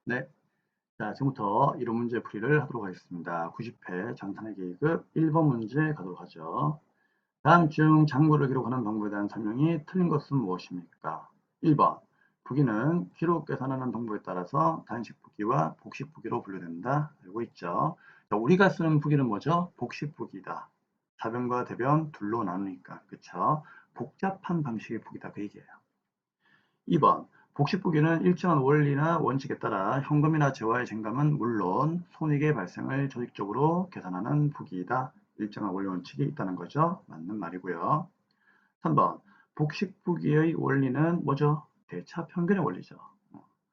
네. 자, 지금부터 이론 문제 풀이를 하도록 하겠습니다. 90회 장산의 계급 1번 문제 가도록 하죠. 다음 중 장부를 기록하는 방법에 대한 설명이 틀린 것은 무엇입니까? 1번. 부기는 기록 계산하는 방법에 따라서 단식 부기와 복식 부기로 분류된다. 알고 있죠? 자, 우리가 쓰는 부기는 뭐죠? 복식 부기다. 사변과 대변 둘로 나누니까. 그쵸? 복잡한 방식의 부기다. 그 얘기예요. 2번. 복식부기는 일정한 원리나 원칙에 따라 현금이나 재화의 쟁감은 물론 손익의 발생을 조직적으로 계산하는 부기이다. 일정한 원리 원칙이 있다는 거죠. 맞는 말이고요. 3번. 복식부기의 원리는 뭐죠? 대차평균의 원리죠.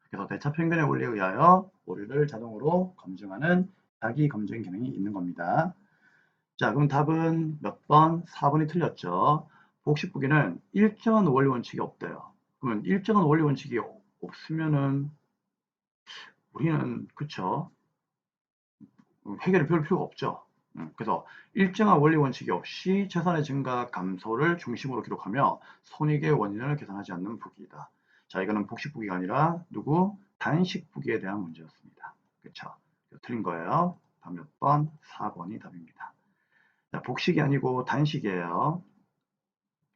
그래서 대차평균의 원리에 의하여 오류를 자동으로 검증하는 자기 검증 기능이 있는 겁니다. 자, 그럼 답은 몇 번? 4번이 틀렸죠. 복식부기는 일정한 원리 원칙이 없대요. 그러면 일정한 원리 원칙이 없으면은 우리는 그쵸? 해결을 별 필요가 없죠. 그래서 일정한 원리 원칙이 없이 재산의 증가 감소를 중심으로 기록하며 손익의 원인을 계산하지 않는 부기이다. 자, 이거는 복식부기가 아니라 누구? 단식부기에 대한 문제였습니다. 그쵸? 틀린 거예요. 다음 몇 번? 4번이 답입니다. 자, 복식이 아니고 단식이에요.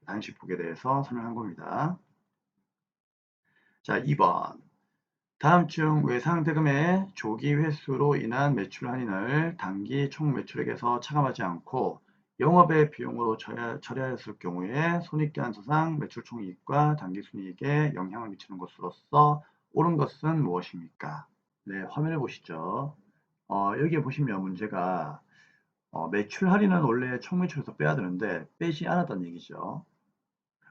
단식부기에 대해서 설명한 겁니다. 자, 2번. 다음 중 외상대금의 조기 회수로 인한 매출 할인을 단기 총 매출액에서 차감하지 않고 영업의 비용으로 처리하였을 경우에 손익계산서상 매출 총이익과 단기 순이익에 영향을 미치는 것으로서 옳은 것은 무엇입니까? 네, 화면을 보시죠. 여기에 보시면 문제가 매출 할인은 원래 총매출에서 빼야 되는데 빼지 않았다는 얘기죠.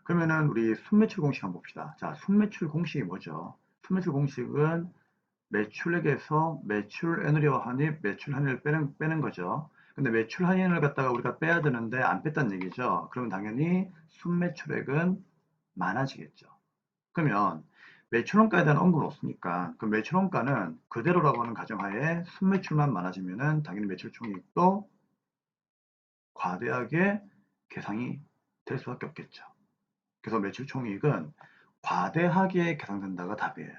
그러면은 우리 순매출 공식 한번 봅시다. 자, 순매출 공식이 뭐죠? 순매출 공식은 매출액에서 매출 에너리와 환입, 매출 할인을 빼는 거죠. 근데 매출 할인을 갖다가 우리가 빼야 되는데 안 뺐다는 얘기죠. 그러면 당연히 순매출액은 많아지겠죠. 그러면 매출원가에 대한 언급은 없으니까 그 매출원가는 그대로라고 하는 가정하에 순매출만 많아지면은 당연히 매출총이익도 과대하게 계상이 될 수밖에 없겠죠. 그래서 매출총이익은 과대하게 계상된다가 답이에요.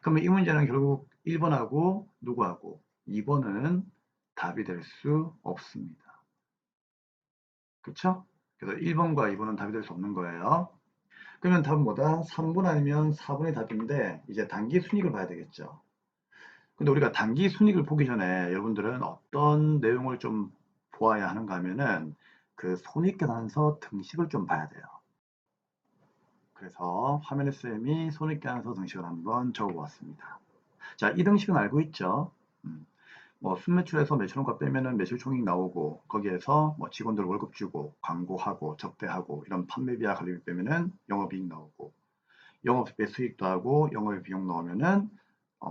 그러면 이 문제는 결국 1번하고 누구하고 2번은 답이 될 수 없습니다. 그쵸? 그래서 1번과 2번은 답이 될 수 없는 거예요. 그러면 답은 뭐다? 3번 아니면 4번이 답인데 이제 단기 순이익을 봐야 되겠죠. 근데 우리가 단기 순이익을 보기 전에 여러분들은 어떤 내용을 좀 보아야 하는가 하면은 그 손익계산서 등식을 좀 봐야 돼요. 그래서 화면에 쌤이 손익계산서 등식을 한번 적어보았습니다. 자, 이 등식은 알고 있죠? 뭐 순매출에서 매출원가 빼면은 매출총익 나오고 거기에서 뭐 직원들 월급 주고 광고하고 접대하고 이런 판매비와 관리비 빼면은 영업이익 나오고 영업배 수익도 하고 영업의 비용 나오면은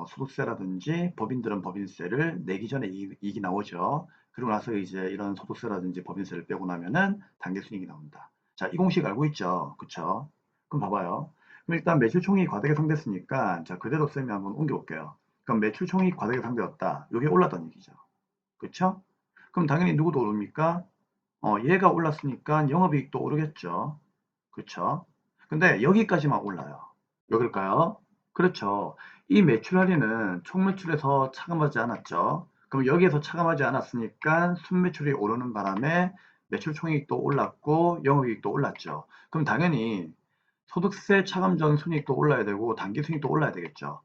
소득세라든지 법인들은 법인세를 내기 전에 이익이 나오죠. 그리고 나서 이제 이런 소득세라든지 법인세를 빼고 나면은 단기순이익이 나온다. 자, 이 공식 알고 있죠? 그쵸? 그럼 봐봐요. 그럼 일단 매출총익이 과대계 상됐으니까 자, 그대로 쌤이 한번 옮겨볼게요. 그럼 매출총익이 과대계 상되었다. 이게 올랐다는 얘기죠. 그쵸? 그럼 당연히 누구도 오릅니까? 얘가 올랐으니까 영업이익도 오르겠죠. 그쵸? 근데 여기까지만 올라요. 왜 그럴까요? 그렇죠. 이 매출 할인은 총매출에서 차감하지 않았죠. 그럼 여기에서 차감하지 않았으니까 순매출이 오르는 바람에 매출 총이익도 올랐고 영업이익도 올랐죠. 그럼 당연히 소득세 차감 전 순이익도 올라야 되고 단기 순이익도 올라야 되겠죠.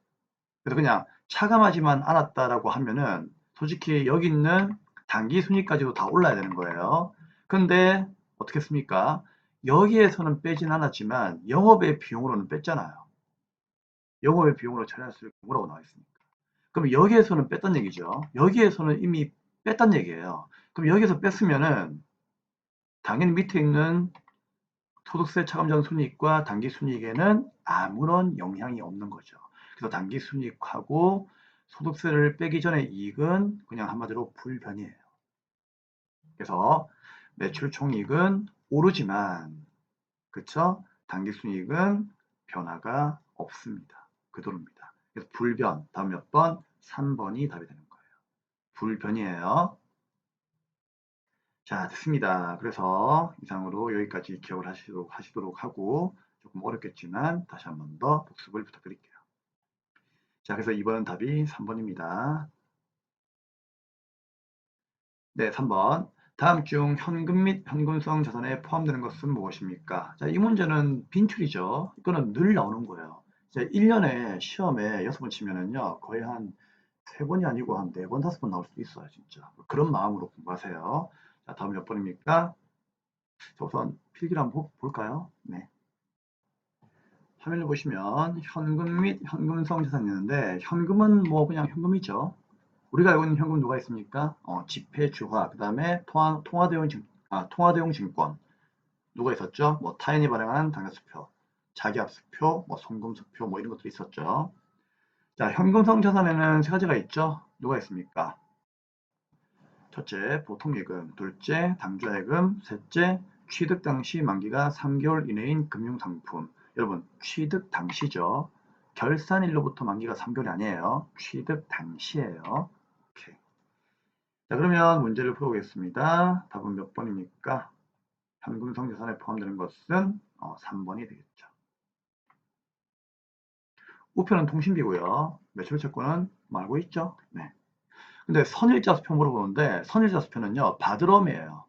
그래서 그냥 차감하지만 않았다라고 하면은 솔직히 여기 있는 단기 순이익까지도 다 올라야 되는 거예요. 근데 어떻게 습니까? 여기에서는 빼진 않았지만 영업의 비용으로는 뺐잖아요. 영업의 비용으로 처리했을 경우라고 나와 있으니까. 그럼 여기에서는 뺐단 얘기죠. 여기에서는 이미 뺐단 얘기예요. 그럼 여기서 뺐으면은 당연히 밑에 있는 소득세 차감전 순이익과 단기 순이익에는 아무런 영향이 없는 거죠. 그래서 단기 순이익하고 소득세를 빼기 전에 이익은 그냥 한마디로 불변이에요. 그래서 매출 총이익은 오르지만 그쵸? 단기 순이익은 변화가 없습니다. 그대로입니다. 그래서 불변 다음 몇 번? 3번이 답이 되는 거예요. 불변이에요. 자, 됐습니다. 그래서 이상으로 여기까지 기억을 하시도록 하고 조금 어렵겠지만 다시 한 번 더 복습을 부탁드릴게요. 자, 그래서 이번 답이 3번입니다. 네, 3번. 다음 중 현금 및 현금성 자산에 포함되는 것은 무엇입니까? 자, 이 문제는 빈출이죠. 이거는 늘 나오는 거예요. 이제 1년에 시험에 6번 치면은요, 거의 한 3번이 아니고 한 4번, 5번 나올 수도 있어요, 진짜. 그런 마음으로 공부하세요. 자, 다음 몇 번입니까? 자, 우선 필기를 한번 볼까요? 네. 화면을 보시면 현금 및 현금성 자산이 있는데, 현금은 뭐 그냥 현금이죠. 우리가 알고 있는 현금 누가 있습니까? 지폐, 주화, 그 다음에 통화대용 증권. 누가 있었죠? 뭐 타인이 발행한 당해수표, 자기압수표, 뭐 송금수표, 뭐 이런 것들이 있었죠. 자, 현금성 자산에는 세 가지가 있죠. 누가 있습니까? 첫째, 보통예금, 둘째, 당좌예금, 셋째, 취득 당시 만기가 3개월 이내인 금융상품. 여러분, 취득 당시죠. 결산일로부터 만기가 3개월이 아니에요. 취득 당시예요. 오케이. 자, 그러면 문제를 풀어보겠습니다. 답은 몇 번입니까? 현금성 자산에 포함되는 것은 3번이 되겠죠. 우표는 통신비고요. 매출 채권은 말고 있죠. 네. 근데 선일자 수표 물어보는데 선일자 수표는요. 바드럼이에요.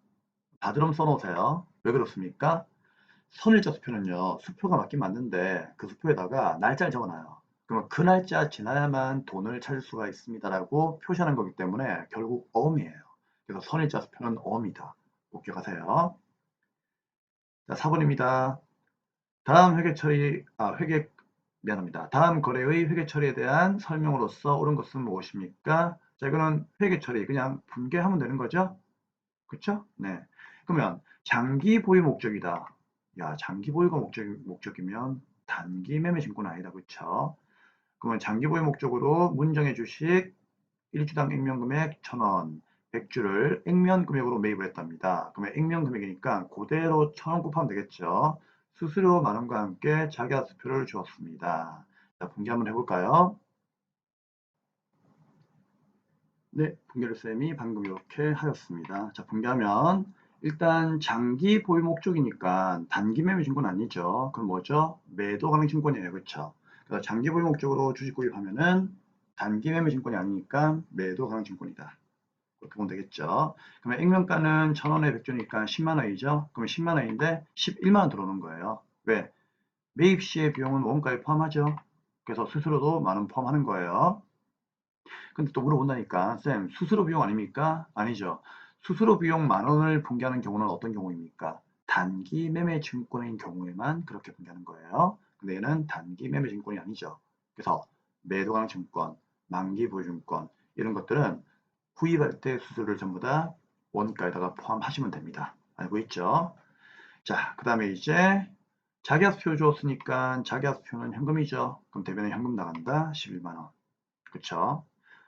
바드럼 써놓으세요. 왜 그렇습니까? 선일자 수표는요. 수표가 맞긴 맞는데 그 수표에다가 날짜를 적어놔요. 그러면 그 날짜 지나야만 돈을 찾을 수가 있습니다라고 표시하는 거기 때문에 결국 어음이에요. 그래서 선일자 수표는 어음이다. 꼭 기억하세요. 자, 4번입니다. 다음 회계 처리, 미안합니다. 다음 거래의 회계 처리에 대한 설명으로서 옳은 것은 무엇입니까? 자, 이거는 회계 처리 그냥 분개하면 되는 거죠? 그쵸? 네. 그러면 장기 보유 목적이다. 야, 장기 보유가 목적이면 단기 매매 증권 아니다. 그쵸? 그러면 장기 보유 목적으로 문정의 주식 1주당 액면금액 1,000원, 100주를 액면금액으로 매입을 했답니다. 그러면 액면금액이니까 그대로 1,000원 곱하면 되겠죠. 수수료 만원과 함께 자기와수표를 주었습니다. 자, 분개 한번 해볼까요? 네, 분개를 쌤이 방금 이렇게 하였습니다. 자, 분개하면 일단 장기 보유 목적이니까 단기 매매 증권 아니죠. 그럼 뭐죠? 매도 가능 증권이에요. 그렇죠? 그래서 장기 보유 목적으로 주식 구입하면은 단기 매매 증권이 아니니까 매도 가능 증권이다. 그렇게 보면 되겠죠. 그러면 액면가는 1,000원에 100주니까 10만 원이죠. 그러면 10만 원인데 11만 원 들어오는 거예요. 왜? 매입 시의 비용은 원가에 포함하죠. 그래서 수수료도 만 원 포함하는 거예요. 근데 또 물어본다니까, 쌤, 수수료 비용 아닙니까? 아니죠. 수수료 비용 만 원을 분기하는 경우는 어떤 경우입니까? 단기 매매 증권인 경우에만 그렇게 분기하는 거예요. 근데 얘는 단기 매매 증권이 아니죠. 그래서 매도강 증권, 만기 보증권 이런 것들은 구입할 때 수수료를 전부 다 원가에다가 포함하시면 됩니다. 알고 있죠? 자, 그 다음에 이제 자기합수표 줬으니까 자기합수표는 현금이죠. 그럼 대변에 현금 나간다. 11만 원. 그쵸?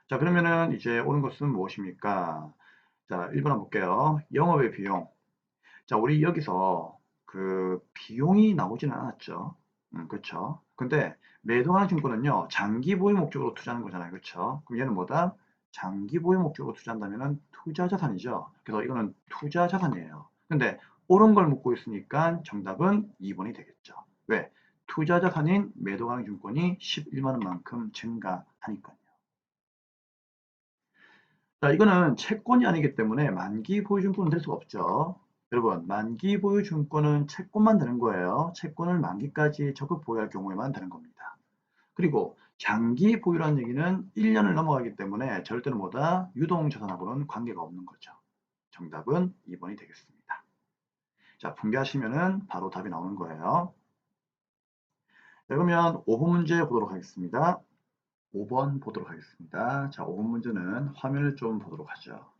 자, 그러면은 이제 오는 것은 무엇입니까? 자, 1번 한번 볼게요. 영업의 비용. 자, 우리 여기서 그 비용이 나오지는 않았죠. 그쵸? 근데 매도하는 증권은요, 장기 보유 목적으로 투자하는 거잖아요. 그쵸? 그럼 얘는 뭐다? 장기 보유 목적으로 투자한다면은 투자 자산이죠. 그래서 이거는 투자 자산이에요. 근데 옳은 걸 묻고 있으니까 정답은 2번이 되겠죠. 왜? 투자 자산인 매도가능 증권이 11만 원만큼 증가하니까요. 자, 이거는 채권이 아니기 때문에 만기 보유 증권은 될 수가 없죠. 여러분, 만기 보유 증권은 채권만 되는 거예요. 채권을 만기까지 적극 보유할 경우에만 되는 겁니다. 그리고 장기 보유라는 얘기는 1년을 넘어가기 때문에 절대로 뭐다 유동자산하고는 관계가 없는 거죠. 정답은 2번이 되겠습니다. 자, 분개하시면은 바로 답이 나오는 거예요. 자, 그러면 5번 문제 보도록 하겠습니다. 5번 보도록 하겠습니다. 자, 5번 문제는 화면을 좀 보도록 하죠.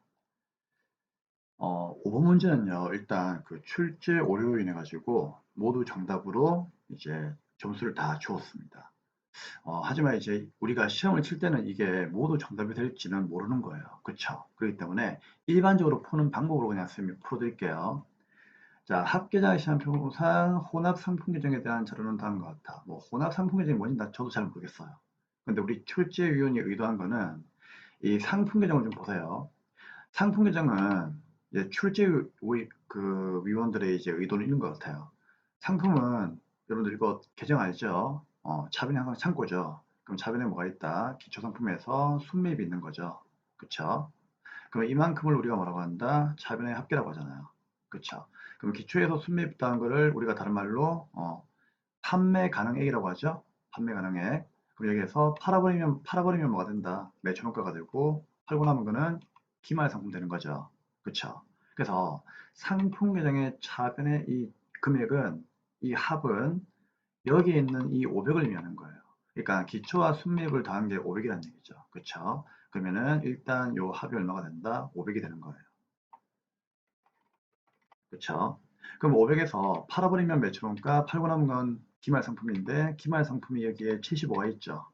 5번 문제는요, 일단 그 출제 오류로 인해 가지고 모두 정답으로 이제 점수를 다 주었습니다. 하지만 이제 우리가 시험을 칠 때는 이게 모두 정답이 될지는 모르는 거예요. 그쵸? 그렇기 때문에 일반적으로 푸는 방법으로 그냥 선생님이 풀어드릴게요. 자, 합계자 시험 평상 혼합 상품 계정에 대한 자료는 다음과 같다. 뭐 혼합 상품 계정이 뭔지 저도 잘 모르겠어요. 근데 우리 출제위원이 의도한 거는 이 상품 계정을 좀 보세요. 상품 계정은 이제 출제 위원들의 이제 의도를 읽는 것 같아요. 상품은 여러분들 이거 계정 알죠? 차변이 항상 창고죠. 그럼 차변에 뭐가 있다? 기초 상품에서 순매입이 있는 거죠. 그쵸? 그럼 이만큼을 우리가 뭐라고 한다? 차변의 합계라고 하잖아요. 그쵸? 그럼 기초에서 순매입 있다는 거를 우리가 다른 말로 판매 가능액이라고 하죠. 판매 가능액. 그럼 여기에서 팔아버리면 뭐가 된다? 매출원가가 되고 팔고 남은 거는 기말 상품 되는 거죠. 그쵸? 그래서 상품 계정의 차변의 이 금액은 이 합은 여기에 있는 이 500을 의미하는 거예요. 그러니까 기초와 순매입을 더한 게 500이라는 얘기죠. 그쵸? 그러면은 일단 요 합이 얼마가 된다? 500이 되는 거예요. 그쵸? 그럼 500에서 팔아버리면 매출원가, 팔고 남은 건 기말 상품인데 기말 상품이 여기에 75가 있죠.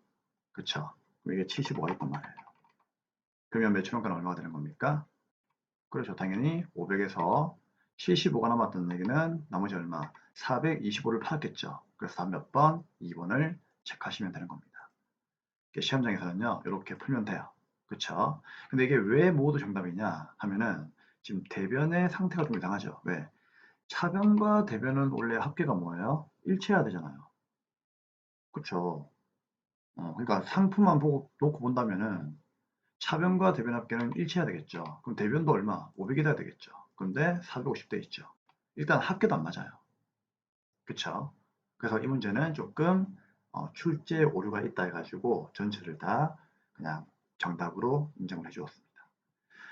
그쵸? 그럼 이게 75가 있단 말이에요. 그러면 매출원가는 얼마가 되는 겁니까? 그렇죠. 당연히 500에서 75가 남았다는 얘기는 나머지 얼마? 425를 팔았겠죠. 그래서 다음 몇 번? 2번을 체크하시면 되는 겁니다. 시험장에서는요, 이렇게 풀면 돼요. 그쵸? 근데 이게 왜 모두 정답이냐 하면은 지금 대변의 상태가 좀 이상하죠. 왜? 차변과 대변은 원래 합계가 뭐예요? 일치해야 되잖아요. 그쵸? 그러니까 상품만 보고 놓고 본다면은 차변과 대변 합계는 일치해야 되겠죠. 그럼 대변도 얼마? 500이 돼야 되겠죠. 근데 450돼 있죠. 일단 합계도 안 맞아요. 그쵸? 그래서 이 문제는 조금 출제 오류가 있다 해가지고 전체를 다 그냥 정답으로 인정을 해주었습니다.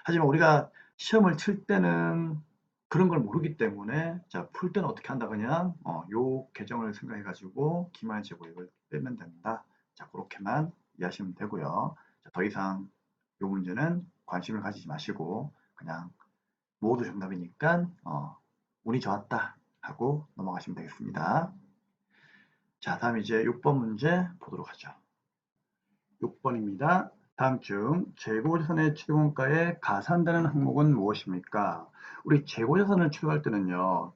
하지만 우리가 시험을 칠 때는 그런 걸 모르기 때문에 자, 풀 때는 어떻게 한다 그냥 요 계정을 생각해 가지고 기말 제곱액을 빼면 된다. 자, 그렇게만 이해하시면 되고요. 자, 더 이상 요 문제는 관심을 가지지 마시고 그냥 모두 정답이니까 운이 좋았다 하고 넘어가시면 되겠습니다. 자, 다음 이제 6번 문제 보도록 하죠. 6번입니다. 다음 중 재고자산의 취득원가에 가산되는 항목은 무엇입니까? 우리 재고자산을 취득할 때는요.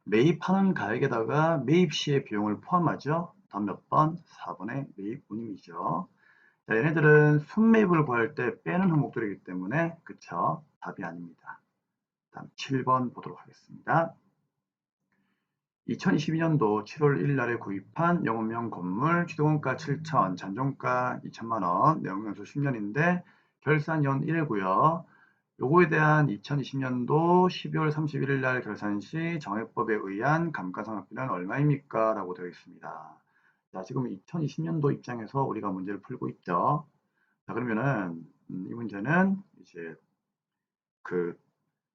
매입하는 가액에다가 매입 시의 비용을 포함하죠. 다음 몇 번? 4번의 매입 운임이죠. 자, 얘네들은 순매입을 구할 때 빼는 항목들이기 때문에 그쵸? 답이 아닙니다. 다음 7번 보도록 하겠습니다. 2022년도 7월 1일 날에 구입한 영업용 건물 취득원가 7천, 잔존가 2천만 원, 내용연수 10년인데 결산연 1고요. 요거에 대한 2020년도 12월 31일 날 결산 시 정액법에 의한 감가상각비는 얼마입니까? 라고 되어 있습니다. 자, 지금 2020년도 입장에서 우리가 문제를 풀고 있죠. 자, 그러면은 이 문제는 이제 그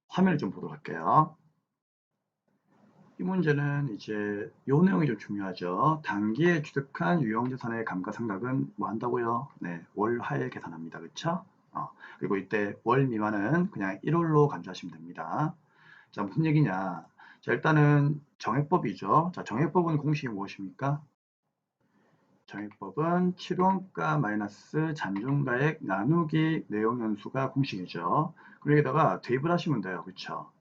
화면을 좀 보도록 할게요. 이 문제는 이제 요 내용이 좀 중요하죠. 단기에 취득한 유형자산의 감가상각은 뭐 한다고요? 네, 월화에 계산합니다. 그쵸? 그리고 이때 월 미만은 그냥 1월로 간주하시면 됩니다. 자, 무슨 얘기냐? 자, 일단은 정액법이죠. 자, 정액법은 공식이 무엇입니까? 정액법은 취득원가 마이너스 잔존가액 나누기 내용연수가 공식이죠. 그럼 여기다가 대입을 하시면 돼요. 그쵸?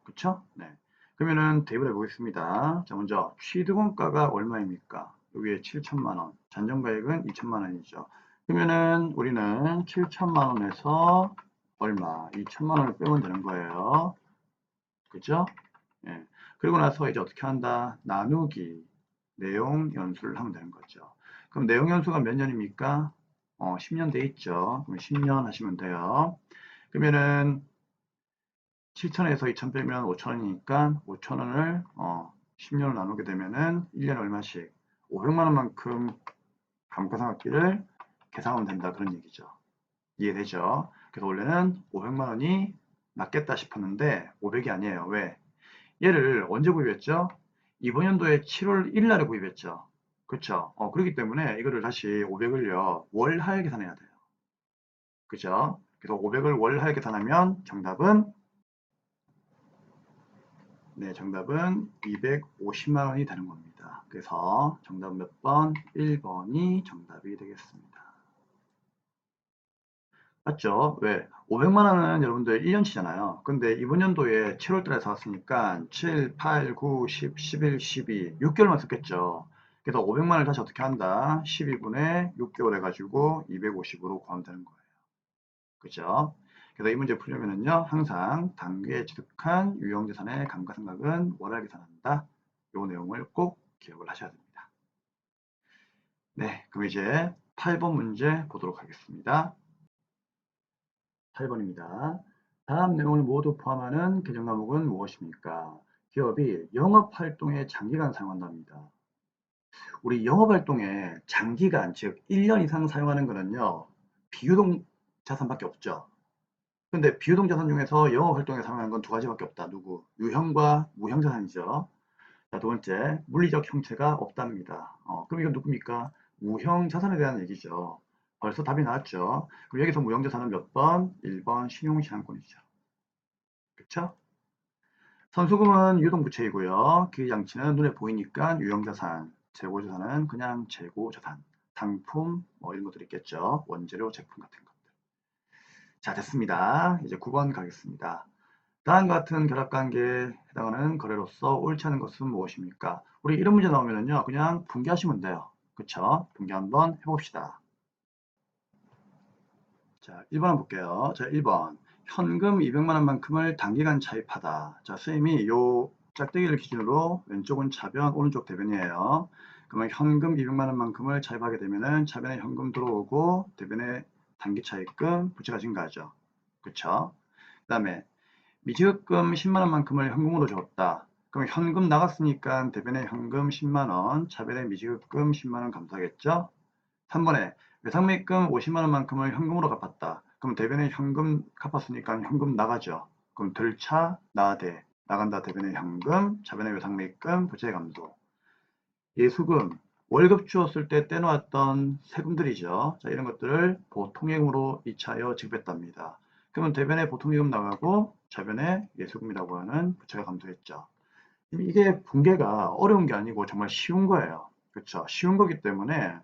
그쵸? 네. 그러면은 대입을 해보겠습니다. 자, 먼저 취득원가가 얼마입니까? 여기에 7천만 원, 잔존가액은 2천만 원이죠. 그러면은 우리는 7천만 원에서 얼마? 2천만 원을 빼면 되는 거예요. 그죠? 예. 그리고 나서 이제 어떻게 한다? 나누기 내용 연수를 하면 되는 거죠. 그럼 내용 연수가 몇 년입니까? 10년 돼 있죠. 그럼 10년 하시면 돼요. 그러면은 7천에서 2천 빼면 5천 원이니까 5천 원을 10년을 나누게 되면은 1년에 얼마씩 500만 원만큼 감가상각비를 계산하면 된다 그런 얘기죠. 이해되죠? 그래서 원래는 500만 원이 맞겠다 싶었는데 500이 아니에요. 왜? 얘를 언제 구입했죠? 이번 연도에 7월 1일 날에 구입했죠. 그쵸? 그렇기 때문에 이거를 다시 500을요 월하에 계산해야 돼요. 그죠? 그래서 500을 월하에 계산하면 정답은 네, 정답은 250만 원이 되는 겁니다. 그래서 정답 몇 번? 1번이 정답이 되겠습니다. 맞죠? 왜? 500만 원은 여러분들 1년치잖아요. 근데 이번 연도에 7월 달에 샀으니까 7, 8, 9, 10, 11, 12, 6개월만 썼겠죠. 그래서 500만 원을 다시 어떻게 한다? 12분의 6개월 해가지고 250으로 구하면 되는 거예요. 그죠? 그래서 이 문제 풀려면은요, 항상 당귀에 취득한 유형자산의 감가상각은 월할 계산한다. 요 내용을 꼭 기억을 하셔야 됩니다. 네, 그럼 이제 8번 문제 보도록 하겠습니다. 8번입니다. 다음 내용을 모두 포함하는 개정 과목은 무엇입니까? 기업이 영업활동에 장기간 사용한답니다. 우리 영업활동에 장기간, 즉 1년 이상 사용하는 거는요, 비유동 자산밖에 없죠. 근데 비유동 자산 중에서 영업활동에 사용하는 건 두 가지밖에 없다. 누구? 유형과 무형자산이죠. 자, 두 번째, 물리적 형체가 없답니다. 그럼 이건 누굽니까? 무형자산에 대한 얘기죠. 벌써 답이 나왔죠. 그럼 여기서 무형자산은 몇 번? 1번 신용시장권이죠. 그쵸? 선수금은 유동부채이고요. 기장치는 눈에 보이니까 유형자산, 재고자산은 그냥 재고자산, 상품 뭐 이런 것들 있겠죠. 원재료, 제품 같은 것들. 자, 됐습니다. 이제 9번 가겠습니다. 다음과 같은 결합관계에 해당하는 거래로서 옳지 않은 것은 무엇입니까? 우리 이런 문제 나오면은요, 그냥 분개하시면 돼요. 그쵸? 분개 한번 해봅시다. 자, 1번 볼게요. 자, 1번. 현금 200만 원만큼을 단기간 차입하다. 자, 선생님이 요 짝대기를 기준으로 왼쪽은 차변, 오른쪽 대변이에요. 그러면 현금 200만 원만큼을 차입하게 되면은 차변에 현금 들어오고 대변에 단기 차입금 부채가 증가하죠. 그쵸? 그 다음에 미지급금 10만 원만큼을 현금으로 줬다. 그럼 현금 나갔으니까 대변에 현금 10만 원, 차변에 미지급금 10만 원 감사하겠죠? 3번에 외상매입금 50만 원만큼을 현금으로 갚았다. 그럼 대변에 현금 갚았으니까 현금 나가죠. 그럼 들차, 나대, 나간다 대변에 현금, 차변에 외상매입금, 부채 감소. 예수금, 월급 주었을 때 떼놓았던 세금들이죠. 자, 이런 것들을 보통예금으로 이차하여 지급했답니다. 그러면 대변에 보통예금 나가고 차변에 예수금이라고 하는 부채가 감소했죠. 이게 분계가 어려운 게 아니고 정말 쉬운 거예요. 그렇죠? 쉬운 거기 때문에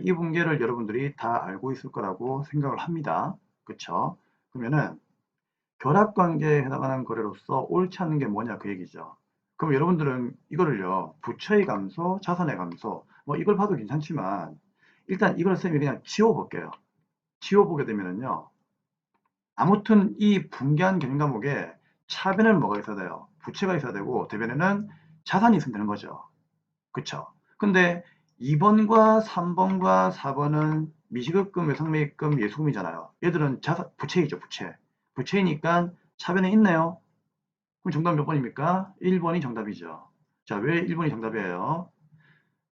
이 분계를 여러분들이 다 알고 있을 거라고 생각을 합니다. 그렇죠? 그러면은 결합관계에 해당하는 거래로서 옳지 않은 게 뭐냐 그 얘기죠. 그럼 여러분들은 이거를요, 부채의 감소, 자산의 감소, 뭐 이걸 봐도 괜찮지만 일단 이걸 쌤이 그냥 지워볼게요. 지워보게 되면은요, 아무튼 이 분개한 개념 과목에 차변에는 뭐가 있어야 돼요? 부채가 있어야 되고 대변에는 자산이 있으면 되는 거죠. 그쵸? 근데 2번과 3번과 4번은 미지급금, 외상매입금, 예수금이잖아요. 얘들은 자산, 부채이죠, 부채. 부채이니까 차변에 있네요. 그럼 정답 몇 번입니까? 1번이 정답이죠. 자, 왜 1번이 정답이에요?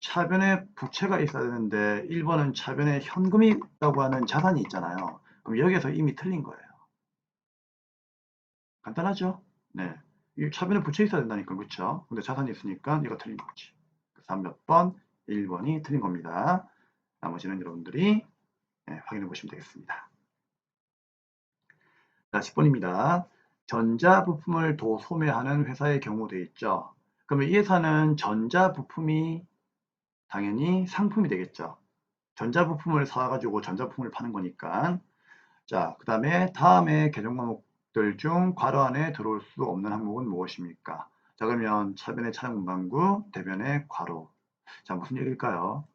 차변에 부채가 있어야 되는데 1번은 차변에 현금이 있다고 하는 자산이 있잖아요. 그럼 여기에서 이미 틀린 거예요. 간단하죠? 네. 이 차변에 부채 있어야 된다니까, 그쵸? 근데 자산이 있으니까 이거 틀린 거지. 그래서 몇 번? 1번이 틀린 겁니다. 나머지는 여러분들이 확인해 보시면 되겠습니다. 자, 10번입니다. 전자부품을 도소매하는 회사의 경우 돼 있죠. 그러면 이 회사는 전자부품이 당연히 상품이 되겠죠. 전자부품을 사가지고 전자부품을 파는 거니까. 자, 그 다음에 개정 과목들 중 괄호 안에 들어올 수 없는 항목은 무엇입니까? 자, 그러면 차변의 차량 문방구, 대변의 괄호. 자, 무슨 얘기일까요?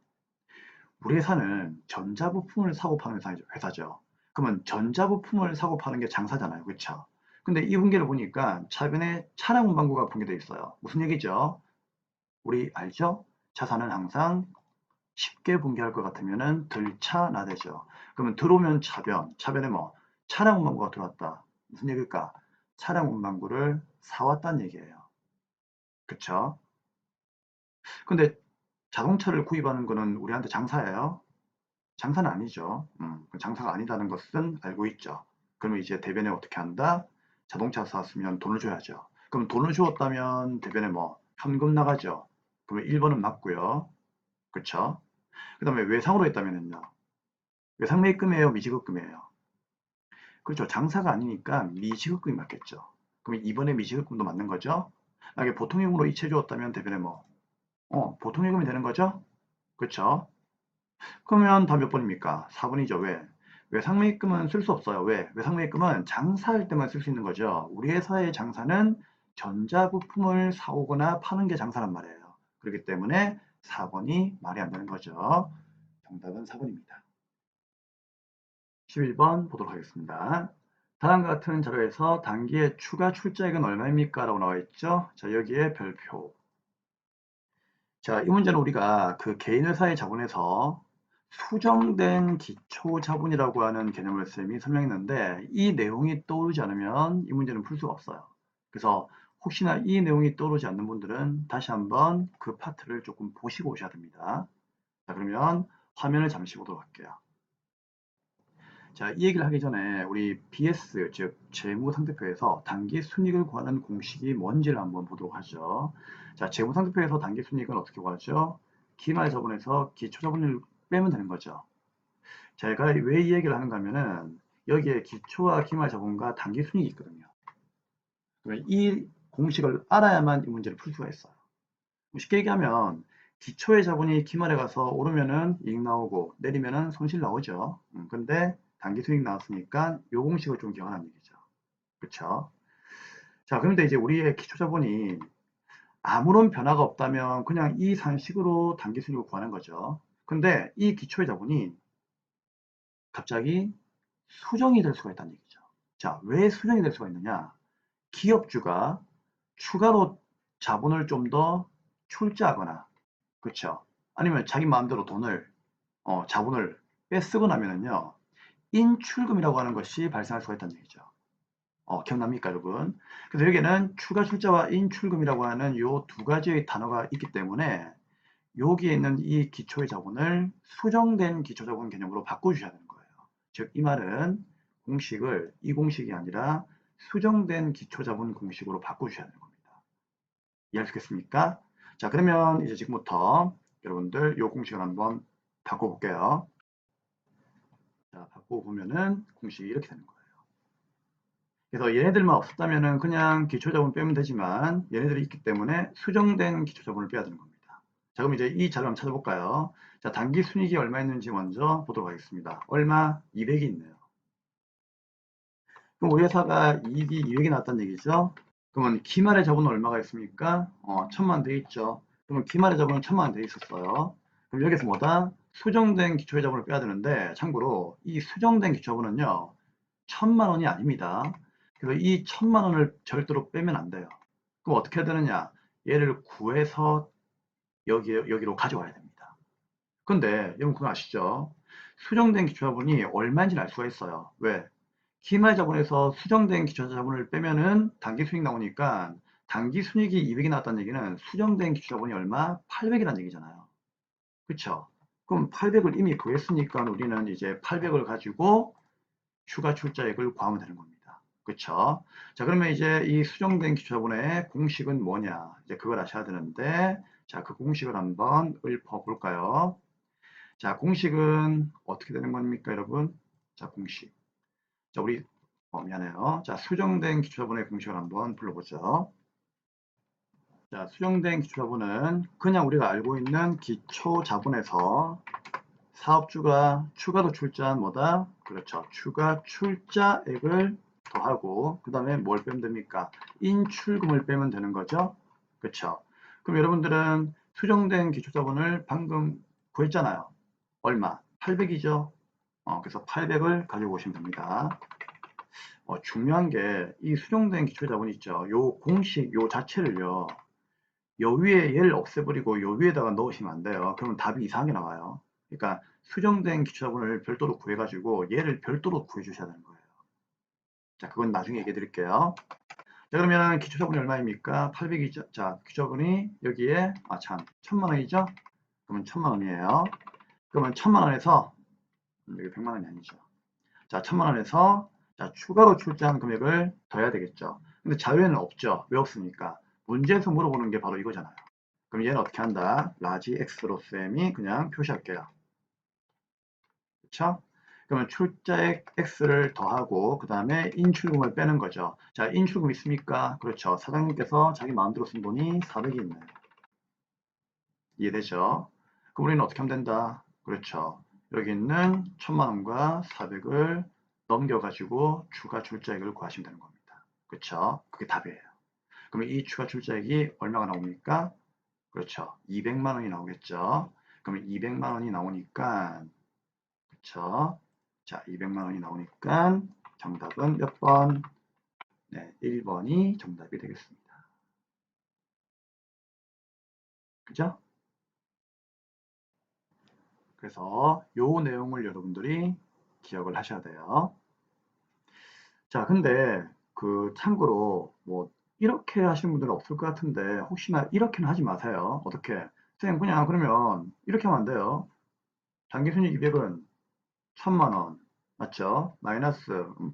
우리 회사는 전자부품을 사고 파는 회사죠. 그러면 전자부품을 사고 파는 게 장사잖아요. 그렇죠? 근데 이 분계를 보니까 차변에 차량 문방구가 분계되어 있어요. 무슨 얘기죠? 우리 알죠? 자산은 항상 쉽게 분개할 것 같으면은 들차 나대죠. 그러면 들어오면 차변, 차변에 뭐 차량 운반구가 들어왔다. 무슨 얘기일까? 차량 운반구를 사왔다는 얘기예요. 그쵸? 근데 자동차를 구입하는 거는 우리한테 장사예요? 장사는 아니죠. 장사가 아니다는 것은 알고 있죠. 그러면 이제 대변에 어떻게 한다? 자동차 사왔으면 돈을 줘야죠. 그럼 돈을 주었다면 대변에 뭐 현금 나가죠. 그러면 1번은 맞고요. 그쵸? 그 다음에 외상으로 했다면요. 외상매입금이에요, 미지급금이에요? 그렇죠. 장사가 아니니까 미지급금이 맞겠죠. 그럼 이번에 미지급금도 맞는 거죠. 만약에 보통임금으로 이체 주었다면 대변에 뭐, 보통임금이 되는 거죠. 그렇죠. 그러면 다 몇 번입니까? 4번이죠. 왜? 외상매입금은 쓸 수 없어요. 왜? 외상매입금은 장사할 때만 쓸 수 있는 거죠. 우리 회사의 장사는 전자부품을 사오거나 파는 게 장사란 말이에요. 그렇기 때문에 4번이 말이 안 되는 거죠. 정답은 4번입니다. 11번 보도록 하겠습니다. 다음과 같은 자료에서 단기의 추가 출자액은 얼마입니까? 라고 나와 있죠. 자, 여기에 별표. 자, 이 문제는 우리가 그 개인회사의 자본에서 수정된 기초자본이라고 하는 개념을 쌤이 설명했는데 이 내용이 떠오르지 않으면 이 문제는 풀 수가 없어요. 그래서 혹시나 이 내용이 떠오르지 않는 분들은 다시 한번 그 파트를 조금 보시고 오셔야 됩니다. 자, 그러면 화면을 잠시 보도록 할게요. 자, 이 얘기를 하기 전에 우리 BS, 즉 재무상태표에서 단기 순이익을 구하는 공식이 뭔지를 한번 보도록 하죠. 자, 재무상태표에서 단기 순이익은 어떻게 구하죠? 기말 자본에서 기초 자본을 빼면 되는 거죠. 제가 왜 이 얘기를 하는가 하면은 여기에 기초와 기말 자본과 단기 순이익이 있거든요. 이 공식을 알아야만 이 문제를 풀 수가 있어요. 쉽게 얘기하면 기초의 자본이 기말에 가서 오르면은 이익 나오고 내리면은 손실 나오죠. 근데 단기 수익 나왔으니까 요 공식을 좀 기억하라는 얘기죠. 그렇죠? 자, 그런데 이제 우리의 기초 자본이 아무런 변화가 없다면 그냥 이 산식으로 단기 수익을 구하는 거죠. 근데 이 기초의 자본이 갑자기 수정이 될 수가 있다는 얘기죠. 자, 왜 수정이 될 수가 있느냐? 기업주가 추가로 자본을 좀 더 출자하거나, 그렇죠? 아니면 자기 마음대로 자본을 빼쓰고 나면은요, 인출금이라고 하는 것이 발생할 수가 있다는 얘기죠. 기억납니까, 여러분? 그래서 여기에는 추가 출자와 인출금이라고 하는 이 두 가지의 단어가 있기 때문에 여기에 있는 이 기초의 자본을 수정된 기초자본 개념으로 바꿔주셔야 되는 거예요. 즉, 이 말은 이 공식이 아니라 수정된 기초자본 공식으로 바꿔주셔야 되는 겁니다. 이해하셨겠습니까? 자, 그러면 이제 지금부터 여러분들 이 공식을 한번 바꿔볼게요. 자, 바꿔보면은 공식이 이렇게 되는 거예요. 그래서 얘네들만 없었다면은 그냥 기초자본 빼면 되지만 얘네들이 있기 때문에 수정된 기초자본을 빼야 되는 겁니다. 자, 그럼 이제 이 자료 한번 찾아볼까요? 자, 단기 순이익이 얼마 있는지 먼저 보도록 하겠습니다. 얼마? 200이 있네요. 그럼 우리 회사가 이익이 200이 나왔다는 얘기죠? 그러면 기말의 자본은 얼마가 있습니까? 1000만 돼 있죠. 그러면 기말의 자본은 1000만 돼 있었어요. 그럼 여기서 뭐다? 수정된 기초의 자본을 빼야 되는데 참고로 이 수정된 기초자본은요. 1000만 원이 아닙니다. 그래서 이 1000만 원을 절대로 빼면 안 돼요. 그럼 어떻게 해야 되느냐? 얘를 구해서 여기로 가져와야 됩니다. 근데 여러분 그거 아시죠? 수정된 기초자본이 얼마인지를 알 수가 있어요. 왜? 기말 자본에서 수정된 기초자본을 빼면은 단기 수익 나오니까 단기 순이익이 200이 나왔다는 얘기는 수정된 기초자본이 얼마? 800이라는 얘기잖아요. 그쵸? 그럼 800을 이미 구했으니까 우리는 이제 800을 가지고 추가 출자액을 구하면 되는 겁니다. 그쵸? 자, 그러면 이제 이 수정된 기초자본의 공식은 뭐냐? 이제 그걸 아셔야 되는데, 자, 그 공식을 한번 읊어볼까요? 자, 공식은 어떻게 되는 겁니까, 여러분? 자, 공식. 자, 우리, 미안해요. 자, 수정된 기초자본의 공식을 한번 불러보죠. 자, 수정된 기초자본은 그냥 우리가 알고 있는 기초자본에서 사업주가 추가로 출자한 뭐다? 그렇죠. 추가 출자액을 더하고 그 다음에 뭘 빼면 됩니까? 인출금을 빼면 되는 거죠. 그렇죠. 그럼 여러분들은 수정된 기초자본을 방금 구했잖아요. 얼마? 800이죠. 그래서 800을 가지고 오시면 됩니다. 중요한 게 이 수정된 기초자본 있죠. 요 공식 요 자체를요. 요 위에 얘를 없애버리고 요 위에다가 넣으시면 안 돼요. 그러면 답이 이상하게 나와요. 그러니까 수정된 기초자본을 별도로 구해가지고 얘를 별도로 구해주셔야 되는 거예요. 자, 그건 나중에 얘기해 드릴게요. 자, 그러면 기초자본이 얼마입니까? 800이죠. 자, 기초자본이 여기에, 1000만 원이죠? 그러면 1000만 원이에요. 그러면 1000만 원에서, 여기 100만 원이 아니죠. 자, 1000만 원에서, 자, 추가로 출자한 금액을 더해야 되겠죠. 근데 자료에는 없죠. 왜 없습니까? 문제에서 물어보는 게 바로 이거잖아요. 그럼 얘는 어떻게 한다? 라지 x로 쌤이 그냥 표시할게요. 그쵸? 그러면 출자액 x를 더하고 그 다음에 인출금을 빼는 거죠. 자, 인출금 있습니까? 그렇죠. 사장님께서 자기 마음대로 쓴 돈이 400이 있네요. 이해되죠? 그럼 우리는 어떻게 하면 된다? 그렇죠. 여기 있는 1000만 원과 400을 넘겨가지고 추가 출자액을 구하시면 되는 겁니다. 그렇죠? 그게 답이에요. 그러면 이 추가 출자액이 얼마가 나옵니까? 그렇죠. 200만 원이 나오겠죠. 그러면 200만 원이 나오니까, 그렇죠. 자, 200만 원이 나오니까 정답은 몇 번? 네, 1번이 정답이 되겠습니다. 그죠? 그래서 요 내용을 여러분들이 기억을 하셔야 돼요. 자, 근데 참고로 뭐 이렇게 하시는 분들은 없을 것 같은데 혹시나 이렇게는 하지 마세요. 어떻게? 선생님 그냥 그러면 이렇게 하면 안 돼요. 단기순위 200은 1000만 원 맞죠? 마이너스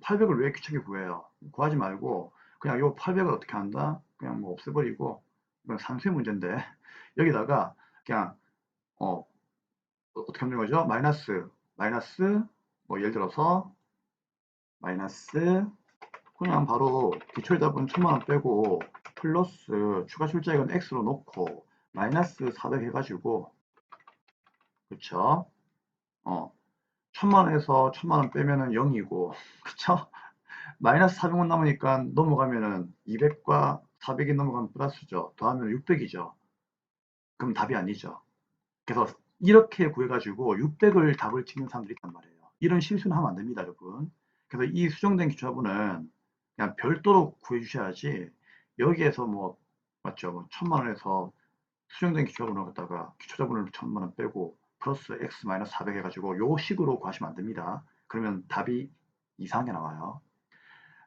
800을 왜 귀찮게 구해요? 구하지 말고 그냥 요 800을 어떻게 한다? 그냥 뭐 없애버리고 이건 산수의 문제인데 여기다가 그냥 어떻게 하는 거죠? 마이너스 뭐 예를 들어서 마이너스 그냥 바로 기초에답은 1000만 원 빼고 플러스 추가 출자액은 x로 놓고 마이너스 400 해가지고 그쵸? 어 1000만 원에서 1000만 원 빼면은 0이고 그쵸? 마이너스 400원 남으니까 넘어가면은 200과 400이 넘어가면 플러스죠. 더하면 600이죠. 그럼 답이 아니죠. 그래서 이렇게 구해가지고 600을 답을 찍는 사람들이 있단 말이에요. 이런 실수는 하면 안 됩니다, 여러분. 그래서 이 수정된 기초화분은 그냥 별도로 구해주셔야지 여기에서 뭐 맞죠? 뭐 1000만 원에서 수정된 기초화분을 갖다가 기초자분을 1000만 원 빼고 플러스 x 마이너스 400 해가지고 요 식으로 구하시면 안 됩니다. 그러면 답이 이상하게 나와요.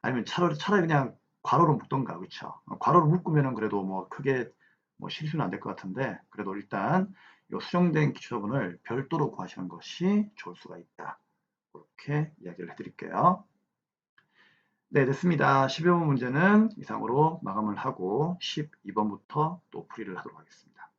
아니면 차라리 그냥 괄호로 묶던가, 그쵸? 괄호로 묶으면은 그래도 뭐 크게 뭐 실수는 안 될 것 같은데, 그래도 일단 이 수정된 기초자분을 별도로 구하시는 것이 좋을 수가 있다. 이렇게 이야기를 해드릴게요. 네, 됐습니다. 12번 문제는 이상으로 마감을 하고 12번부터 또 풀이를 하도록 하겠습니다.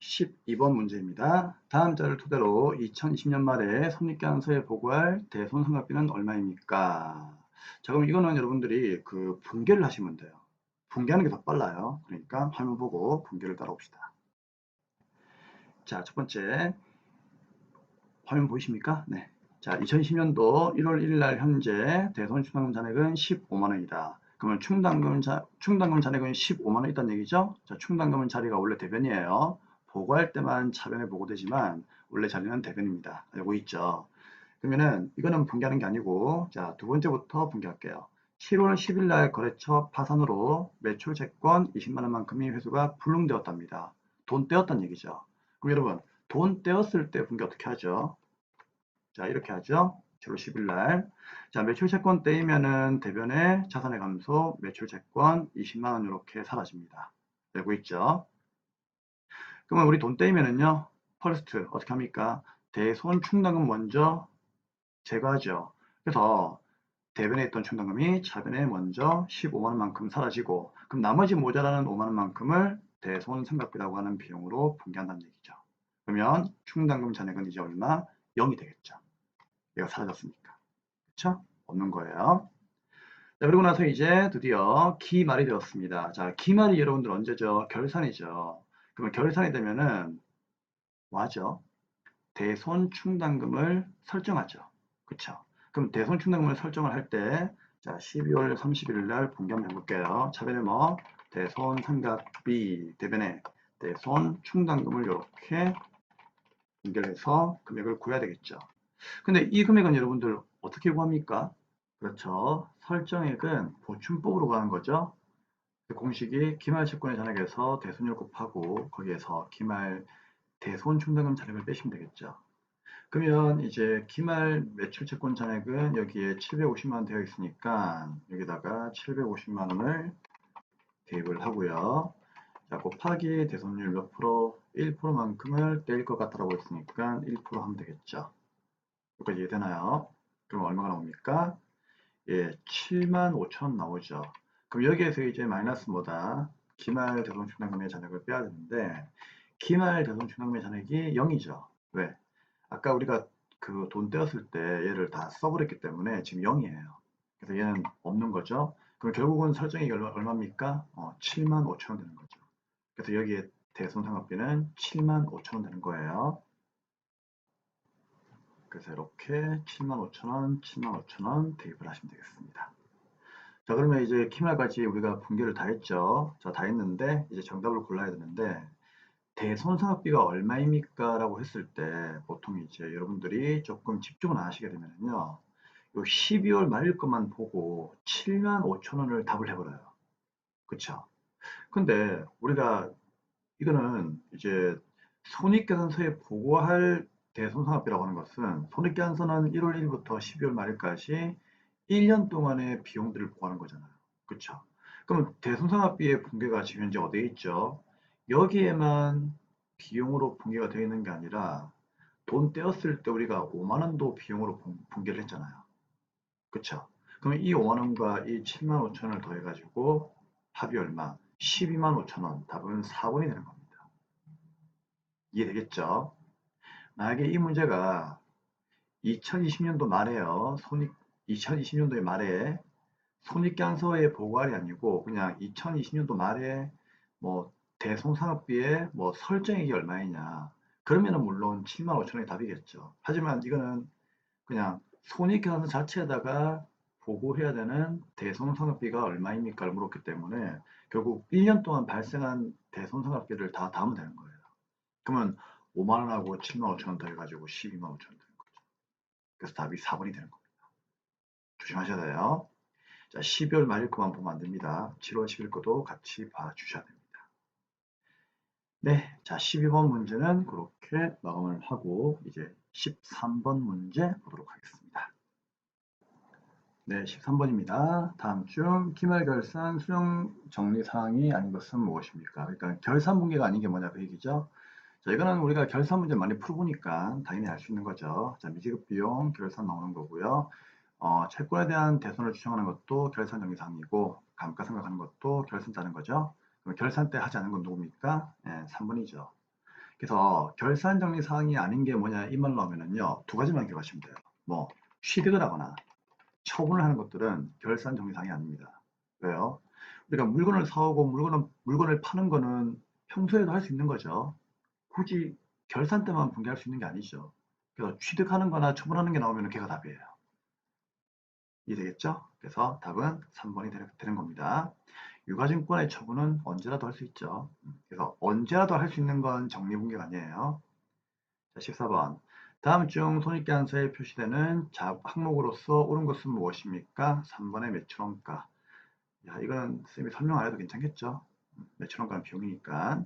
12번 문제입니다. 다음 자를 토대로 2020년 말에 손익계산서에 보고할 대손상각비는 얼마입니까? 자, 그럼 이거는 여러분들이 분계를 하시면 돼요. 분계하는 게 더 빨라요. 그러니까 화면 보고 분계를 따라옵시다. 자, 첫 번째 화면 보이십니까? 네. 자, 2020년도 1월 1일 날 현재 대손충당금 잔액은 15만 원이다. 그러면 충당금 잔액은 15만 원 있다는 얘기죠? 자, 충당금은 자리가 원래 대변이에요. 보고할 때만 차변에 보고되지만 원래 자리는 대변입니다. 알고 있죠? 그러면은 이거는 분개하는 게 아니고 자, 두 번째부터 분개할게요. 7월 10일 날 거래처 파산으로 매출 채권 20만 원만큼의 회수가 불능되었답니다. 돈 떼었다는 얘기죠. 그럼 여러분 돈 떼었을 때 분개 어떻게 하죠? 자, 이렇게 하죠. 7월 10일 날. 자, 매출 채권 떼이면은 대변에 자산의 감소, 매출 채권 20만 원 이렇게 사라집니다. 알고 있죠? 그러면 우리 돈 떼이면은요. 퍼스트 어떻게 합니까? 대손 충당금 먼저 제거하죠. 그래서 대변에 있던 충당금이 차변에 먼저 15만 원만큼 사라지고 그럼 나머지 모자라는 5만 원만큼을 대손 삼각비라고 하는 비용으로 분개한다는 얘기죠. 그러면 충당금 잔액은 이제 얼마? 0이 되겠죠. 얘가 사라졌으니까. 그쵸? 없는 거예요. 자, 그리고 나서 이제 드디어 기말이 되었습니다. 자, 기말이 여러분들 언제죠? 결산이죠. 그러면 결산이 되면은 뭐 하죠? 대손 충당금을 설정하죠. 그쵸? 그럼 대손 충당금을 설정을 할 때, 자, 12월 31일 날 분기 한번 해볼게요. 차변에 뭐, 대손 삼각비, 대변에 대손 충당금을 이렇게 연결해서 금액을 구해야 되겠죠. 근데 이 금액은 여러분들 어떻게 구합니까? 그렇죠. 설정액은 보충법으로 가는 거죠. 공식이 기말 채권의 잔액에서 대손율 곱하고 거기에서 기말 대손 충당금 잔액을 빼시면 되겠죠. 그러면 이제 기말 매출 채권 잔액은 여기에 750만 원 되어 있으니까 여기다가 750만 원을 대입을 하고요. 자, 곱하기 대손율 몇 프로? 1%만큼을 떼일 것 같다라고 했으니까 1% 하면 되겠죠. 여기까지 이해되나요? 그럼 얼마가 나옵니까? 예, 7만 5천 원 나오죠. 그럼 여기에서 이제 마이너스 뭐다? 기말 대손 충당금의 잔액을 빼야 되는데 기말 대손 충당금의 잔액이 0이죠. 왜? 아까 우리가 그 돈 떼었을 때 얘를 다 써버렸기 때문에 지금 0이에요. 그래서 얘는 없는 거죠. 그럼 결국은 설정이 얼마입니까? 7만 5천 원 되는 거죠. 그래서 여기에 대손상각비는 7만 5천 원 되는 거예요. 그래서 이렇게 7만 5천 원, 7만 5천 원 대입을 하시면 되겠습니다. 자, 그러면 이제 키말까지 우리가 분개를 다 했죠. 자, 다 했는데 이제 정답을 골라야 되는데 대손상업비가 얼마입니까? 라고 했을 때 보통 이제 여러분들이 조금 집중을 안 하시게 되면요. 요 12월 말일 것만 보고 7만 5천 원을 답을 해버려요. 그쵸? 근데 우리가 이거는 이제 손익계산서에 보고할 대손상업비라고 하는 것은 손익계산서는 1월 1일부터 12월 말일까지 1년 동안의 비용들을 보고하는 거잖아요. 그쵸? 그러면 대손상업비의 분계가 지금 현재 어디에 있죠? 여기에만 비용으로 분계가 되어 있는 게 아니라 돈 떼었을 때 우리가 5만 원도 비용으로 분계를 했잖아요. 그쵸? 그럼 이 5만 원과 이 7만 5천 원을 더해가지고 합이 얼마? 12만 5천 원. 답은 4번이 되는 겁니다. 이해되겠죠? 만약에 이 문제가 2020년도 말에요. 2020년도의 말에 손익계산서의 보고할이 아니고 그냥 2020년도 말에 뭐 대송산업비의 뭐 설정액이 얼마이냐. 그러면은 물론 7만 5천 원이 답이겠죠. 하지만 이거는 그냥 손익계산서 자체에다가 보고해야 되는 대손산업비가 얼마입니까를 물었기 때문에 결국 1년 동안 발생한 대손산업비를 다 담으면 되는 거예요. 그러면 5만 원하고 7만 5천 원 더해가지고 12만 5천 원 되는 거죠. 그래서 답이 4번이 되는 겁니다. 조심하셔야 돼요. 자, 12월 말일 거만 보면 안 됩니다. 7월 10일 거도 같이 봐주셔야 됩니다. 네, 자, 12번 문제는 그렇게 마감을 하고 이제 13번 문제 보도록 하겠습니다. 네, 13번입니다. 다음 중 기말결산 수령 정리 사항이 아닌 것은 무엇입니까? 그러니까 결산 분계가 아닌 게 뭐냐 그 얘기죠. 자, 이거는 우리가 결산 문제 많이 풀어보니까 당연히 알 수 있는 거죠. 자, 미지급 비용 결산 나오는 거고요. 채권에 대한 대손을 추정하는 것도 결산 정리 사항이고 감가상각하는 것도 결산 짜는 거죠. 그럼 결산 때 하지 않은 건 누굽니까? 예, 3번이죠. 그래서 결산 정리 사항이 아닌 게 뭐냐 이 말로 하면은요 두 가지만 기억하시면 돼요. 뭐 취득을 하거나 처분을 하는 것들은 결산 정리사항이 아닙니다. 왜요? 우리가 물건을 사오고 물건을 파는 거는 평소에도 할 수 있는 거죠. 굳이 결산 때만 분개할 수 있는 게 아니죠. 그래서 취득하는 거나 처분하는 게 나오면 걔가 답이에요. 이해되겠죠? 그래서 답은 3번이 되는 겁니다. 유가증권의 처분은 언제라도 할 수 있죠. 그래서 언제라도 할 수 있는 건 정리분개가 아니에요. 자, 14번. 다음 중 손익계산서에 표시되는 항목으로서 옳은 것은 무엇입니까? 3번의 매출원가. 야, 이거는 쌤이 설명 안 해도 괜찮겠죠? 매출원가는 비용이니까.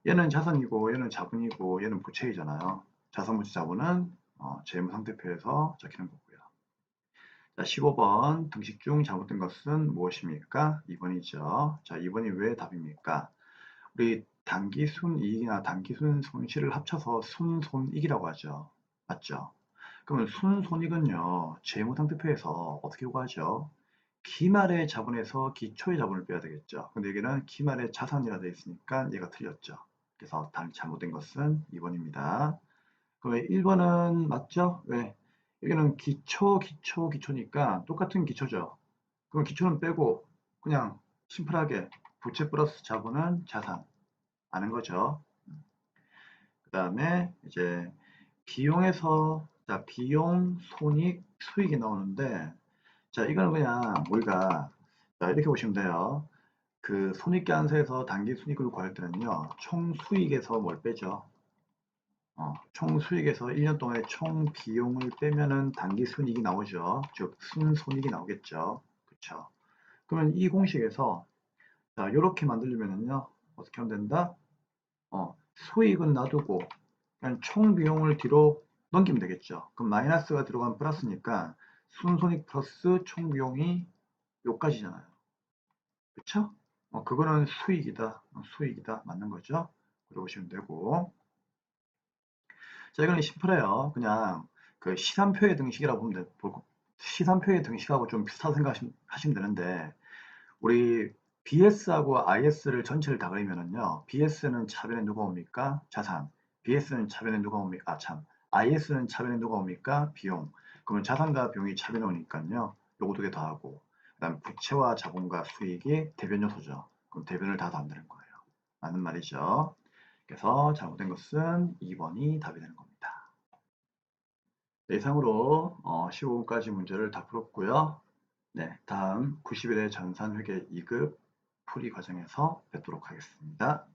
얘는 자산이고 얘는 자본이고 얘는 부채이잖아요. 자산부채 자본은 재무상태표에서 적히는 거고요. 자, 15번. 등식 중 잘못된 것은 무엇입니까? 2번이죠. 자, 2번이 왜 답입니까? 우리 단기순 이익이나 단기순 손실을 합쳐서 순손익이라고 하죠. 맞죠? 그러면 순손익은요, 재무상태표에서 어떻게 구하죠? 기말의 자본에서 기초의 자본을 빼야 되겠죠. 근데 여기는 기말의 자산이라 되어 있으니까 얘가 틀렸죠. 그래서 잘못된 것은 2번입니다. 그럼 1번은 맞죠? 왜? 여기는 기초니까 똑같은 기초죠. 그럼 기초는 빼고 그냥 심플하게 부채 플러스 자본은 자산. 아는 거죠. 그 다음에 이제 비용에서 자 비용, 손익, 수익이 나오는데 자 이거는 그냥 우리가 자, 이렇게 보시면 돼요. 그 손익계산서에서 단기 순이익을 구할 때는요. 총 수익에서 뭘 빼죠? 총 수익에서 1년 동안의 총 비용을 빼면은 단기 순이익이 나오죠. 즉 순손익이 나오겠죠. 그렇죠? 그러면 이 공식에서 자 이렇게 만들려면은요. 어떻게 하면 된다? 수익은 놔두고 그냥 총 비용을 뒤로 넘기면 되겠죠. 그럼 마이너스가 들어가면 플러스니까 순손익 플러스 총 비용이 요까지잖아요. 그쵸? 그거는 수익이다. 수익이다. 맞는 거죠. 그러고 보시면 되고. 자, 이거는 심플해요. 그냥 그 시산표의 등식이라고 보면 돼. 시산표의 등식하고 좀 비슷하다고 생각하시면 되는데, 우리 BS하고 IS를 전체를 다 그리면은요. BS는 차변에 누가 옵니까? 자산. BS는 차변에 누가 옵니까? 아, 참. IS는 차변에 누가 옵니까? 비용. 그러면 자산과 비용이 차변에 오니까요. 요거 두 개 더하고. 그 다음 부채와 자본과 수익이 대변 요소죠. 그럼 대변을 다 담는 거예요. 맞는 말이죠. 그래서 잘못된 것은 2번이 답이 되는 겁니다. 네, 이상으로 15분까지 문제를 다 풀었고요. 네, 다음 90일의 전산회계 2급 풀이 과정에서 뵙도록 하겠습니다.